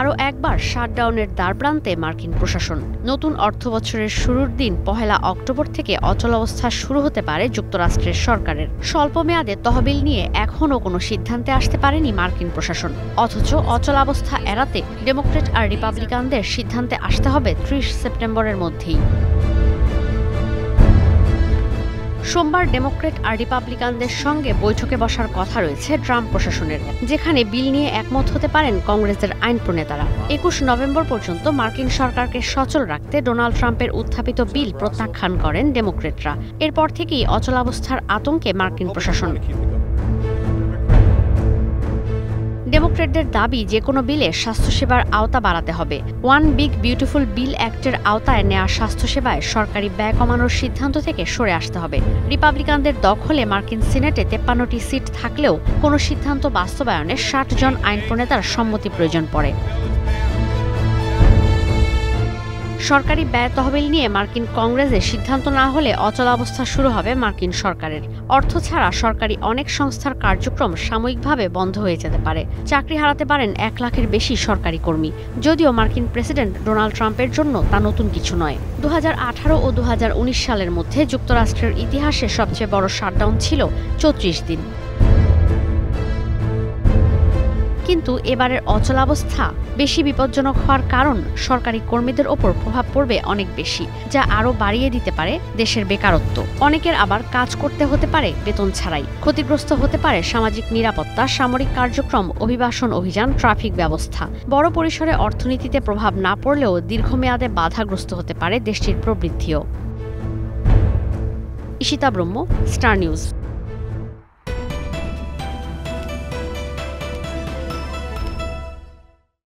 আরও একবার শাটডাউনের দ্বারপ্রান্তে মার্কিন প্রশাসন। নতুন অর্থবছরের শুরুর দিন ১ অক্টোবর থেকে অচলাবস্থা শুরু হতে পারে যুক্তরাষ্ট্রের সরকারের। স্বল্প মেয়াদে তহবিল নিয়ে এখনও কোনো সিদ্ধান্তে আসতে পারেনি মার্কিন প্রশাসন। অথচ অচলাবস্থা এড়াতে ডেমোক্র্যাট আর রিপাবলিকানদের সিদ্ধান্তে আসতে হবে ৩০ সেপ্টেম্বরের মধ্যেই। সোমবার ডেমোক্র্যাট আর রিপাবলিকানদের সঙ্গে বৈঠকে বসার কথা রয়েছে ট্রাম্প প্রশাসনের, যেখানে বিল নিয়ে একমত হতে পারেন কংগ্রেসের আইন প্রণেতারা। ২১ নভেম্বর পর্যন্ত মার্কিন সরকারকে সচল রাখতে ডোনাল্ড ট্রাম্পের উত্থাপিত বিল প্রত্যাখ্যান করেন ডেমোক্র্যাটরা। এরপর থেকেই অচলাবস্থার আতঙ্কে মার্কিন প্রশাসন। ডেমোক্র্যাটদের দাবি, যে কোনো বিলে স্বাস্থ্যসেবার আওতা বাড়াতে হবে। ওয়ান বিগ বিউটিফুল বিল অ্যাক্টের আওতায় নেওয়া স্বাস্থ্যসেবায় সরকারি ব্যয় কমানোর সিদ্ধান্ত থেকে সরে আসতে হবে। রিপাবলিকানদের দখলে মার্কিন সিনেটে ৫৩টি সিট থাকলেও কোনো সিদ্ধান্ত বাস্তবায়নে ৬০ জন আইন প্রণেতার সম্মতি প্রয়োজন পড়ে। সরকারি ব্যয় তহবিল নিয়ে মার্কিন কংগ্রেসে সিদ্ধান্ত না হলে অচলাবস্থা শুরু হবে মার্কিন সরকারের। অর্থ ছাড়া সরকারি অনেক সংস্থার কার্যক্রম সাময়িকভাবে বন্ধ হয়ে যেতে পারে। চাকরি হারাতে পারেন ১ লাখের বেশি সরকারি কর্মী। যদিও মার্কিন প্রেসিডেন্ট ডোনাল্ড ট্রাম্পের জন্য তা নতুন কিছু নয়। ২০১৮ ও ২০১৯ সালের মধ্যে যুক্তরাষ্ট্রের ইতিহাসে সবচেয়ে বড় শাটডাউন ছিল ৩৪ দিন। কিন্তু এবারের অচলাবস্থা বেশি বিপজ্জনক হওয়ার কারণ সরকারি কর্মীদের ওপর প্রভাব পড়বে অনেক বেশি, যা আরও বাড়িয়ে দিতে পারে দেশের বেকারত্ব। অনেকের আবার কাজ করতে হতে পারে বেতন ছাড়াই। ক্ষতিগ্রস্ত হতে পারে সামাজিক নিরাপত্তা, সামরিক কার্যক্রম, অভিবাসন অভিযান, ট্রাফিক ব্যবস্থা। বড় পরিসরে অর্থনীতিতে প্রভাব না পড়লেও দীর্ঘমেয়াদে বাধাগ্রস্ত হতে পারে দেশটির প্রবৃদ্ধিও। ঈশিতা ব্রহ্ম, স্টার নিউজ।